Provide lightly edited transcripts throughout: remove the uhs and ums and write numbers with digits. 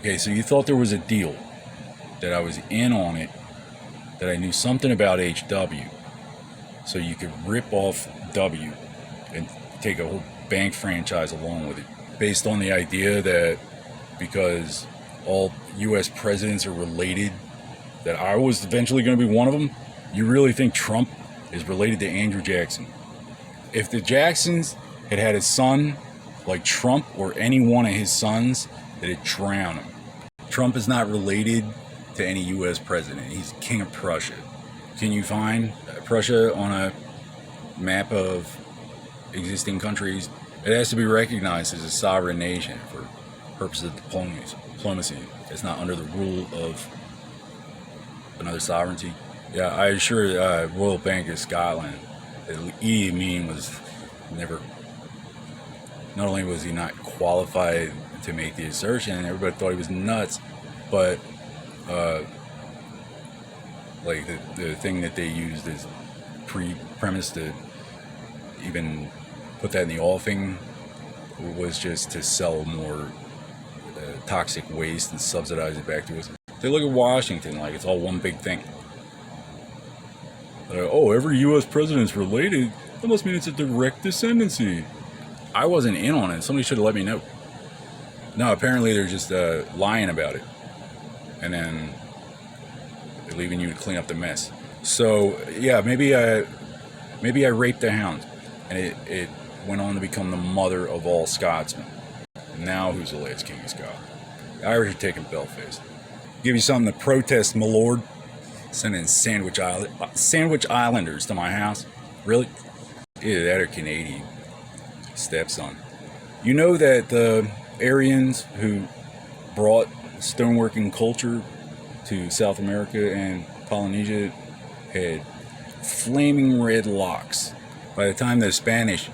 Okay, so you thought there was a deal, that I was in on it, that I knew something about HW, so you could rip off W and take a whole bank franchise along with it, based on the idea that because all U.S. presidents are related, that I was eventually going to be one of them. You really think Trump is related to Andrew Jackson? If the Jacksons had had a son like Trump or any one of his sons, that'd drown him. Trump is not related to any U.S. president. He's king of Prussia. Can you find Prussia on a map of existing countries? It has to be recognized as a sovereign nation for purposes of diplomacy. It's not under the rule of another sovereignty. Yeah, I assure Royal Bank of Scotland that Idi Amin was never. Not only was he not qualified to make the assertion, everybody thought he was nuts, but like the thing that they used as premise to even put that in the offing was just to sell more toxic waste and subsidize it back to us. They look at Washington like it's all one big thing. Oh, every U.S. president's related. That must mean it's a direct descendancy. I wasn't in on it. Somebody should have let me know. No, apparently they're just lying about it, and then they're leaving you to clean up the mess. So yeah, maybe I raped the hound, and it went on to become the mother of all Scotsmen. Now who's the last king of Scotland? The Irish are taking Belfast. Give you something to protest, my lord. Sending Sandwich Islanders to my house. Really? Either that or Canadian stepson. You know that the Aryans who brought stoneworking culture to South America and Polynesia had flaming red locks. By the time the Spanish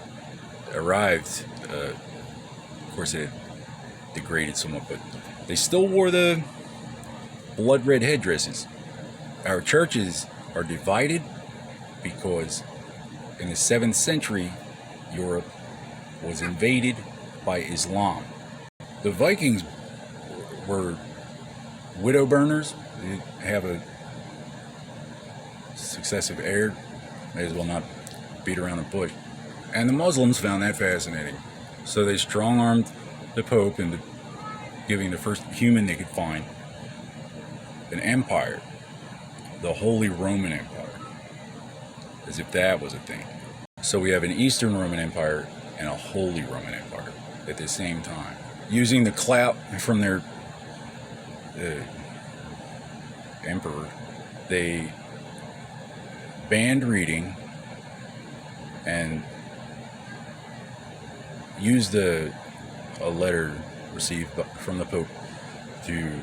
arrived, of course it had degraded somewhat, but they still wore the blood red headdresses. Our churches are divided because in the 7th century, Europe was invaded by Islam. The Vikings were widow burners. They have a successive heir. May as well not beat around the bush. And the Muslims found that fascinating. So they strong-armed the Pope into giving the first human they could find an empire, the Holy Roman Empire, as if that was a thing. So we have an Eastern Roman Empire and a Holy Roman Empire at the same time. Using the clout from their emperor, they banned reading and used a letter received from the Pope to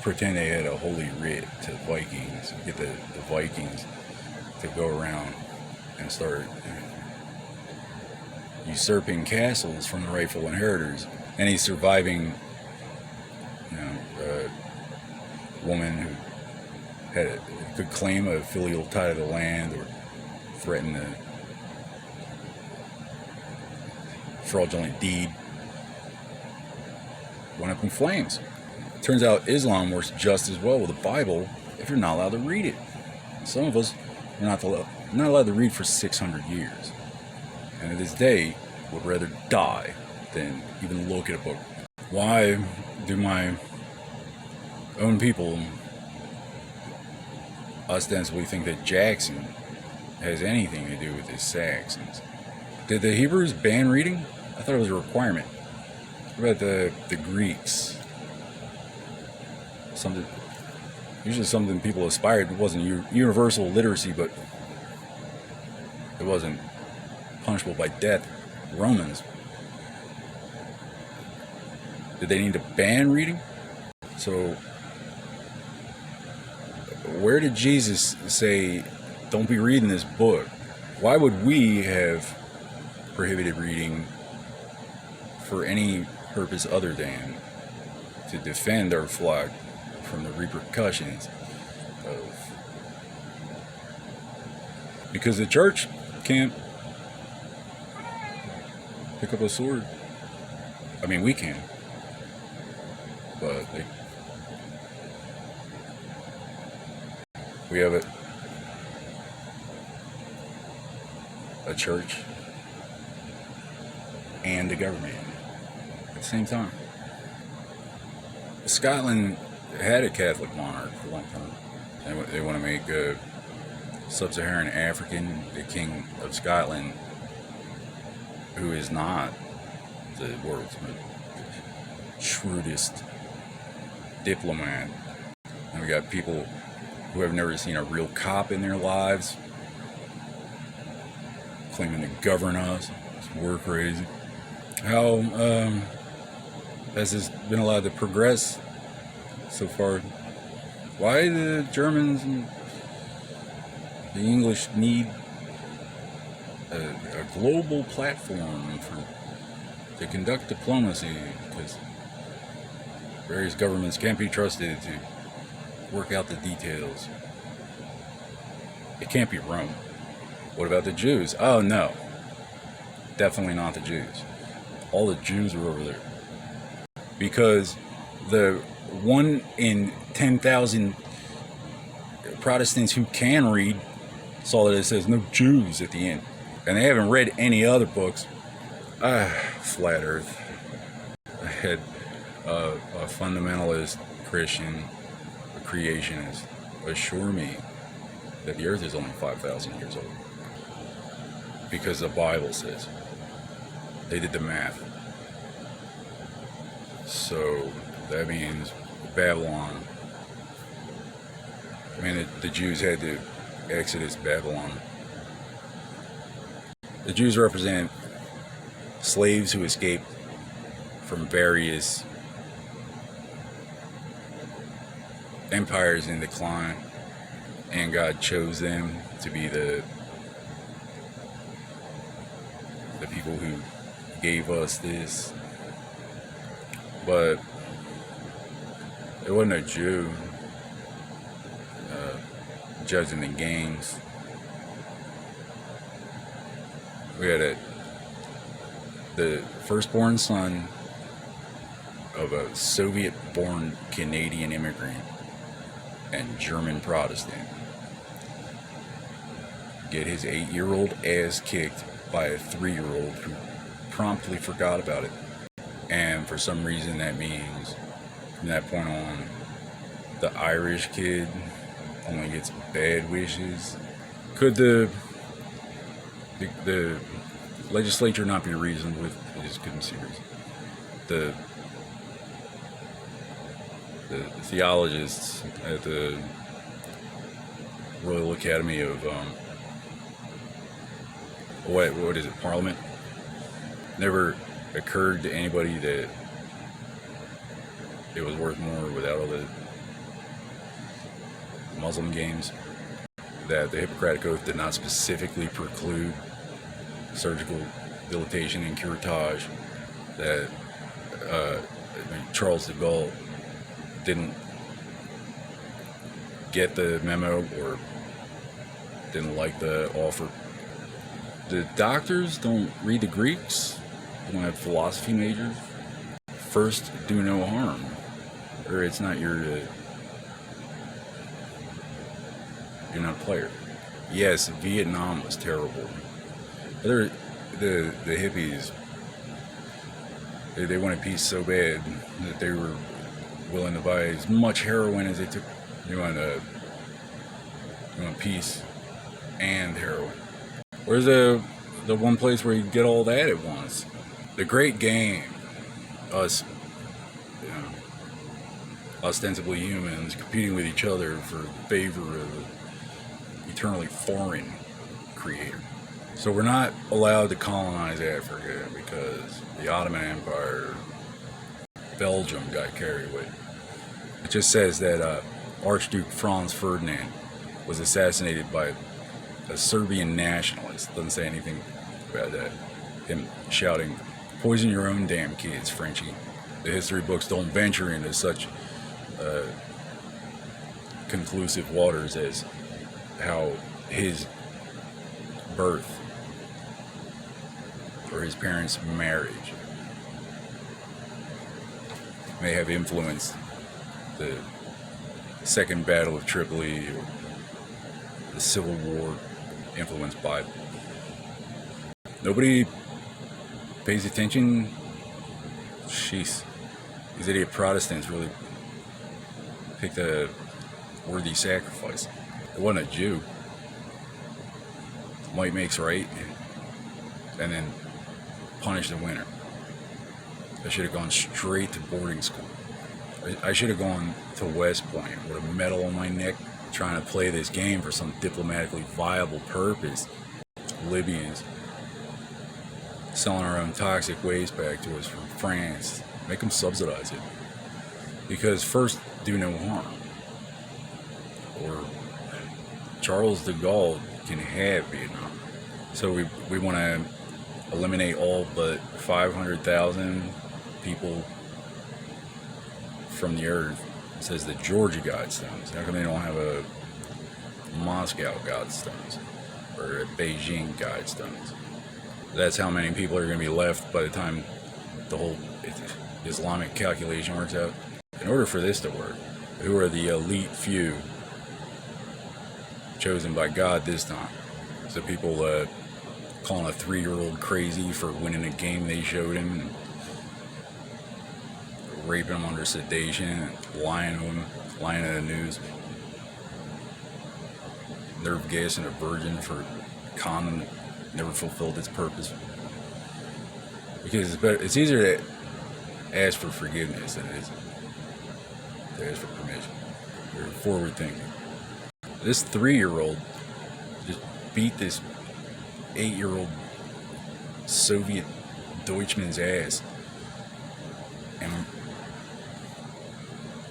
pretend they had a holy writ to Vikings, get the Vikings to go around and start usurping castles from the rightful inheritors. Any surviving woman who could claim a filial tie to the land or threaten a fraudulent deed went up in flames. Turns out Islam works just as well with the Bible if you're not allowed to read it. Some of us are not allowed to read for 600 years. And to this day, would rather die than even look at a book. Why do my own people ostensibly think that Jackson has anything to do with the Saxons? Did the Hebrews ban reading? I thought it was a requirement. What about the Greeks? Usually something people aspired. It wasn't universal literacy, but it wasn't punishable by death. Romans, did they need to ban reading? So where did Jesus say, don't be reading this book? Why would we have prohibited reading for any purpose other than to defend our flock from the repercussions of... Because the church can't pick up a sword. I mean, we can, but we have a church and a government at the same time. Scotland had a Catholic monarch for a long time. They want to make sub-Saharan African the king of Scotland, who is not the world's shrewdest diplomat. And we got people who have never seen a real cop in their lives claiming to govern us. We're crazy. How has this been allowed to progress so far? Why the Germans and the English need a global platform to conduct diplomacy, because various governments can't be trusted to work out the details. It can't be Rome. What about the Jews? Oh no, definitely not the Jews. All the Jews are over there, because the 1 in 10,000 Protestants who can read saw that it says no Jews at the end, and they haven't read any other books. Flat Earth. I had a fundamentalist Christian, a creationist, assure me that the Earth is only 5,000 years old, because the Bible says. They did the math. So that means Babylon. I mean, the Jews had to exodus Babylon. The Jews represent slaves who escaped from various empires in decline, and God chose them to be the people who gave us this. But it wasn't a Jew judging the games. We had the firstborn son of a Soviet-born Canadian immigrant and German Protestant get his 8-year-old ass kicked by a 3-year-old who promptly forgot about it. And for some reason that means from that point on the Irish kid only gets bad wishes. Could the legislature not be reasoned with? I just couldn't see reason. The theologists at the Royal Academy of what is it, Parliament? Never occurred to anybody that it was worth more without all the Muslim games, that the Hippocratic Oath did not specifically preclude surgical dilatation and curettage, that Charles de Gaulle didn't get the memo or didn't like the offer. The doctors don't read the Greeks. They don't have philosophy majors. First, do no harm, or it's not you're not a player. Yes, Vietnam was terrible. The hippies, they wanted peace so bad that they were willing to buy as much heroin as they took. You want peace and heroin. Where's the one place where you get all that at once? The great game. Us, ostensibly humans competing with each other for favor of an eternally foreign creator. So we're not allowed to colonize Africa because the Ottoman Empire, Belgium got carried away. It just says that Archduke Franz Ferdinand was assassinated by a Serbian nationalist. Doesn't say anything about that. Him shouting, "Poison your own damn kids, Frenchie." The history books don't venture into such conclusive waters as how his birth or his parents' marriage may have influenced the Second Battle of Tripoli or the Civil War, influenced by. Nobody pays attention. Jeez, these idiot Protestants really picked a worthy sacrifice. It wasn't a Jew. Might makes right, and then punish the winner. I should have gone straight to boarding school. I should have gone to West Point with a medal on my neck, trying to play this game for some diplomatically viable purpose. Libyans selling our own toxic waste back to us from France. Make them subsidize it. Because first, do no harm. Or Charles de Gaulle can have Vietnam. So we want to eliminate all but 500,000 people from the earth. It says the Georgia Guidestones. How come they don't have a Moscow Guidestones or a Beijing Guidestones? That's how many people are going to be left by the time the whole Islamic calculation works out. In order for this to work, who are the elite few chosen by God this time? So people calling a 3-year-old crazy for winning a game they showed him, and raping him under sedation, and lying to him, lying to the news, nerve gassing a virgin for a condom that never fulfilled its purpose. Because it's easier to ask for forgiveness than it is to ask for permission. You're forward thinking. This 3-year-old just beat this 8-year-old Soviet Deutschman's ass, and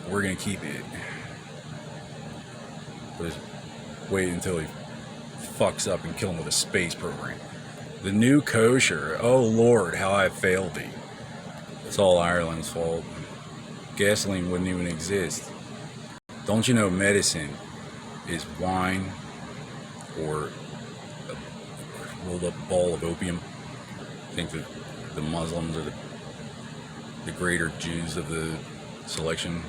we're gonna keep it. But wait until he fucks up and kill him with a space program. The new kosher. Oh Lord, how I failed thee. It's all Ireland's fault. Gasoline wouldn't even exist. Don't you know medicine is wine or a rolled up ball of opium? I think that the Muslims are the greater Jews of the selection,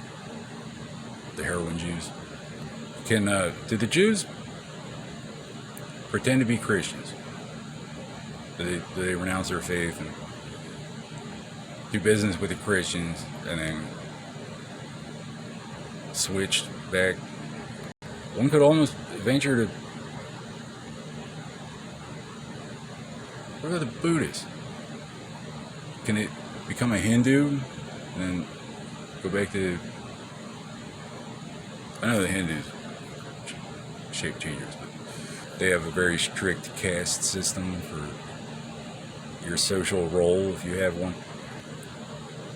the heroin Jews. Do the Jews pretend to be Christians? Do they renounce their faith and do business with the Christians and then switch back? One could almost venture to. What about the Buddhists? Can it become a Hindu and then go back to? I know the Hindus shape changers, but they have a very strict caste system for your social role if you have one.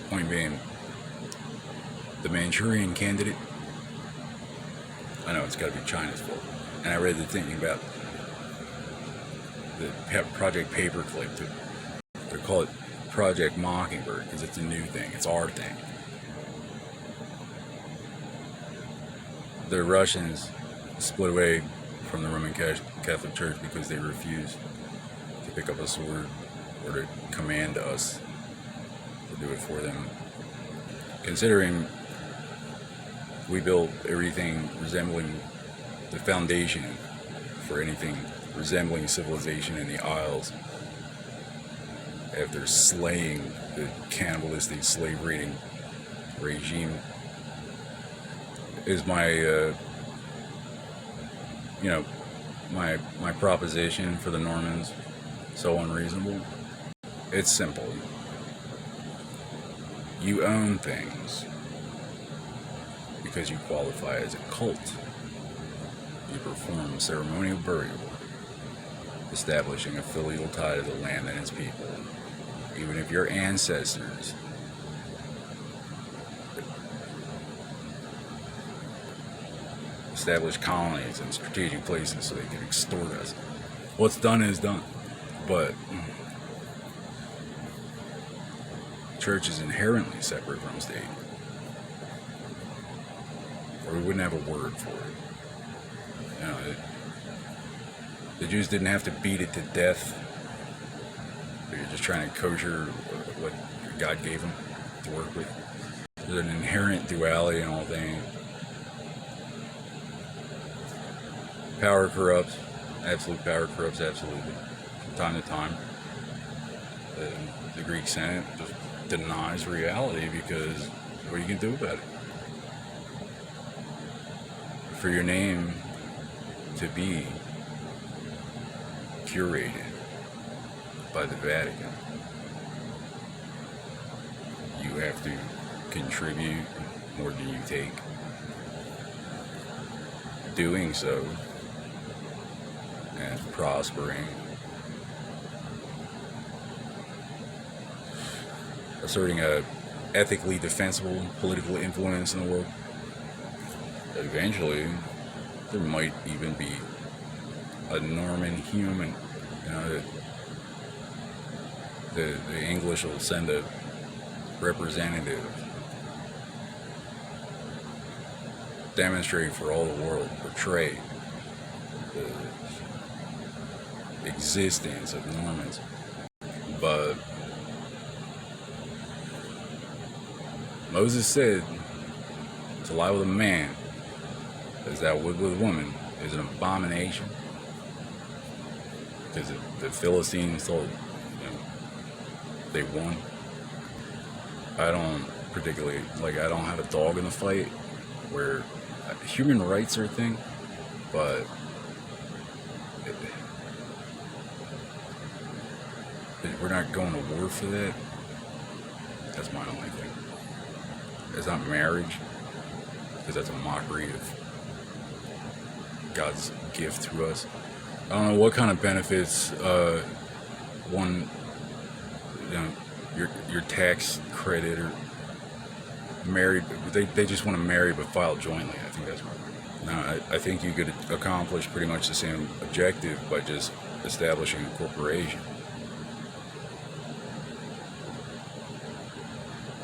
Point being, the Manchurian Candidate. I know it's got to be China's fault. And I read the thing about the Project Paperclip too. They call it Project Mockingbird because it's a new thing. It's our thing. The Russians split away from the Roman Catholic Church because they refused to pick up a sword or to command us to do it for them. Considering we built everything resembling the foundation for anything resembling civilization in the Isles after slaying the cannibalistic slave raiding regime, is my my proposition for the Normans so unreasonable? It's simple. You own things because you qualify as a cult. You perform ceremonial burial, establishing a filial tie to the land and its people. Even if your ancestors establish colonies in strategic places so they can extort us. What's done is done. But church is inherently separate from state, or we wouldn't have a word for it. You know, the Jews didn't have to beat it to death. They're just trying to kosher what God gave them to work with. There's an inherent duality in all things. Power corrupts. Absolute power corrupts absolutely. From time to time. The Greek Senate just denies reality because what you can do about it. For your name to be curated by the Vatican, you have to contribute more than you take. Doing so and prospering, asserting a ethically defensible political influence in the world. Eventually, there might even be a Norman human. You know, the English will send a representative demonstrate for all the world, portray the existence of Normans. But Moses said, to lie with a man as thou would with a woman is an abomination. Because the Philistines told, they won. I don't particularly, I don't have a dog in the fight where human rights are a thing, but we're not going to war for that. That's my only thing. It's not marriage, because that's a mockery of God's gift to us. I don't know what kind of benefits your tax credit or married. They just want to marry but file jointly. I think that's right. No, I think you could accomplish pretty much the same objective by just establishing a corporation.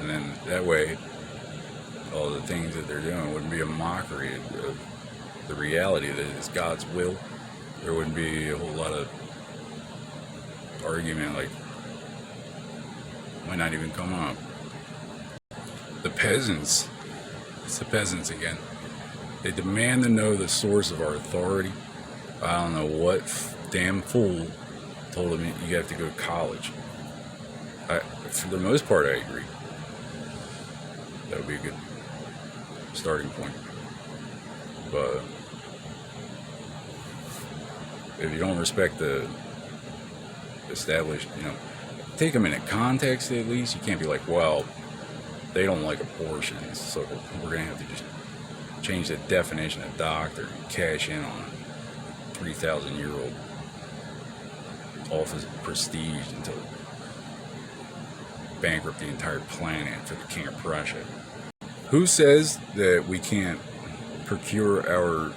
And then that way, all the things that they're doing wouldn't be a mockery of the reality that it's God's will. There wouldn't be a whole lot of argument, might not even come up. The peasants, it's the peasants again. They demand to know the source of our authority. I don't know what damn fool told them you have to go to college. For the most part, I agree. That would be a good starting point. But if you don't respect the established, take them in a context at least. You can't be like, well, they don't like abortions, so we're going to have to just change the definition of doctor and cash in on a 3,000-year-old office prestige until bankrupt the entire planet for the King of Prussia. Who says that we can't procure our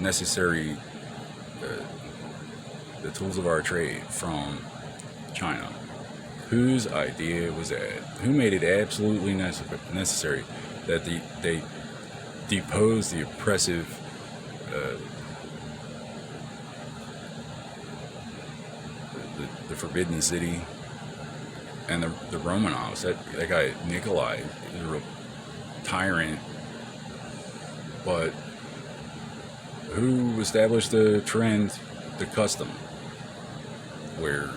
necessary, the tools of our trade from China? Whose idea was that? Who made it absolutely necessary that they depose the oppressive the Forbidden City and the Romanovs? That guy Nikolai is a real tyrant. But who established the trend, the custom, where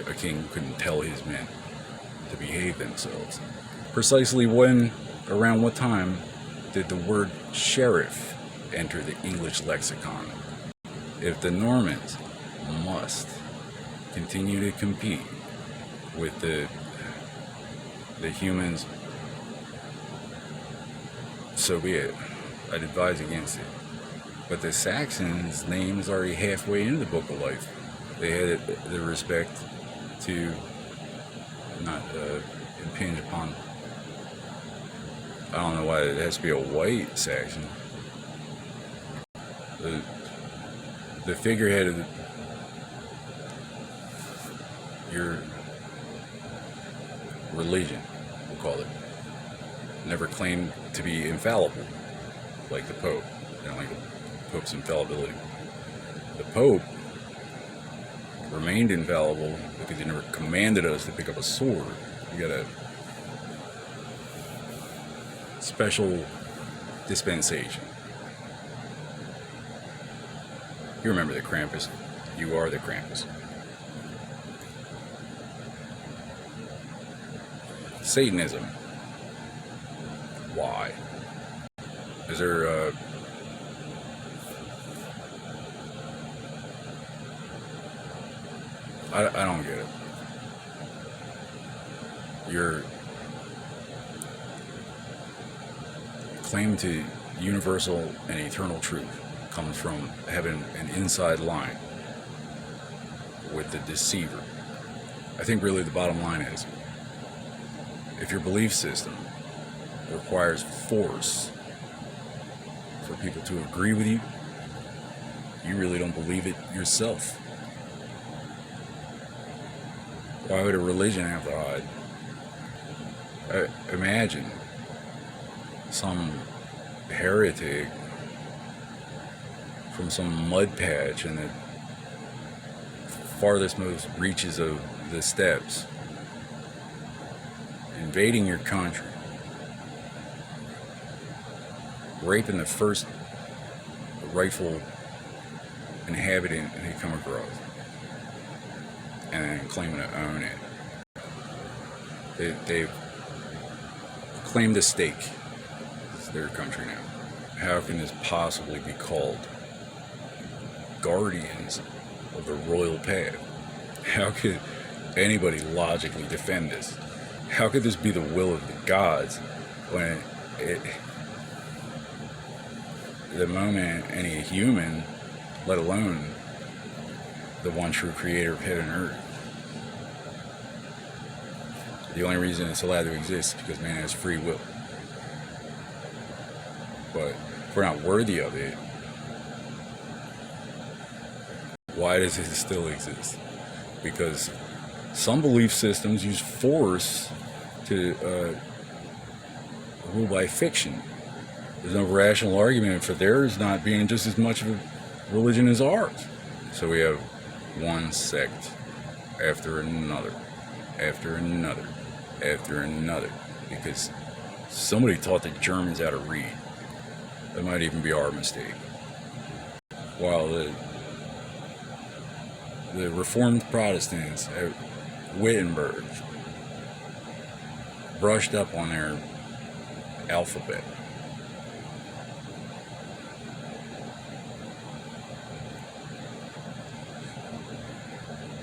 a king couldn't tell his men to behave themselves? Precisely around what time did the word sheriff enter the English lexicon? If the Normans must continue to compete with the humans, so be it. I'd advise against it. But the Saxons' name is already halfway into the Book of Life. They had the respect to not impinge upon. I don't know why it has to be a white Saxon. The figurehead of your religion, we'll call it, never claimed to be infallible, like the Pope. Like the Pope's infallibility. The Pope remained infallible because he never commanded us to pick up a sword. You gotta special dispensation. You remember the Krampus. You are the Krampus. Satanism. Why? Is there I don't get it. Your claim to universal and eternal truth comes from having an inside line with the deceiver. I think really the bottom line is, if your belief system requires force for people to agree with you, you really don't believe it yourself. Why would a religion have to hide? Imagine some heretic from some mud patch in the farthest most reaches of the steppes invading your country, raping the first rightful inhabitant they come across, and then claiming to own it. They've claimed a stake. It's their country now. How can this possibly be called guardians of the royal path? How could anybody logically defend this? How could this be the will of the gods when the moment any human, let alone the one true creator of heaven and earth, the only reason it's allowed to exist is because man has free will. But if we're not worthy of it, why does it still exist? Because some belief systems use force to rule by fiction. There's no rational argument for theirs not being just as much of a religion as ours. So we have one sect after another, after another, after another, because somebody taught the Germans how to read. That might even be our mistake. While the Reformed Protestants at Wittenberg brushed up on their alphabet.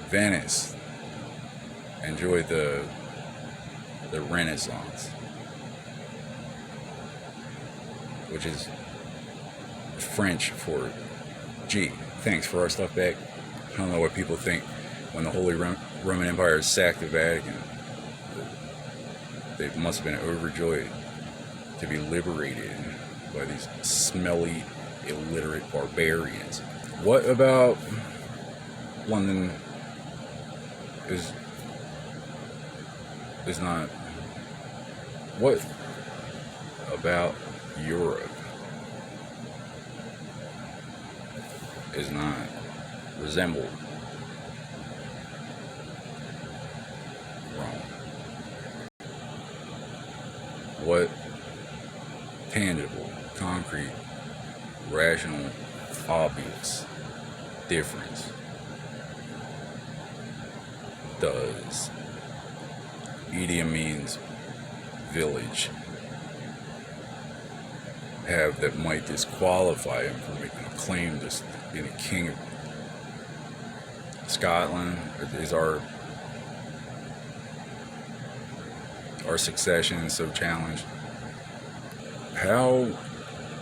Venice enjoyed the Renaissance, which is French for gee, thanks for our stuff back. I don't know what people think when the Holy Roman Empire sacked the Vatican. They must have been overjoyed to be liberated by these smelly, illiterate barbarians. What about London is not? What about Europe is not resembled Rome? What tangible, concrete, rational, obvious difference does Idi Amin's village have that might disqualify him from making a claim to being a king of Scotland? Is our succession so challenged? How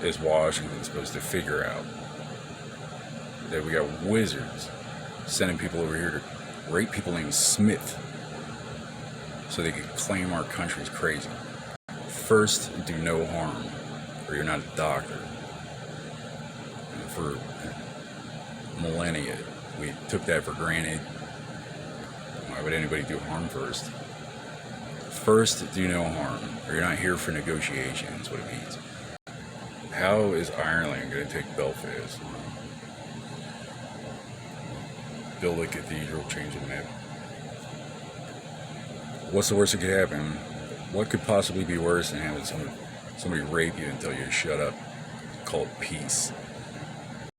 is Washington supposed to figure out that we got wizards sending people over here to rape people named Smith so they could claim our country's crazy? First, do no harm, or you're not a doctor. And for millennia, we took that for granted. Why would anybody do harm first? First, do no harm, or you're not here for negotiations, what it means. How is Ireland going to take Belfast? Build a cathedral, change the map. What's the worst that could happen? What could possibly be worse than having some Somebody rape you and tell you to shut up. Call it peace.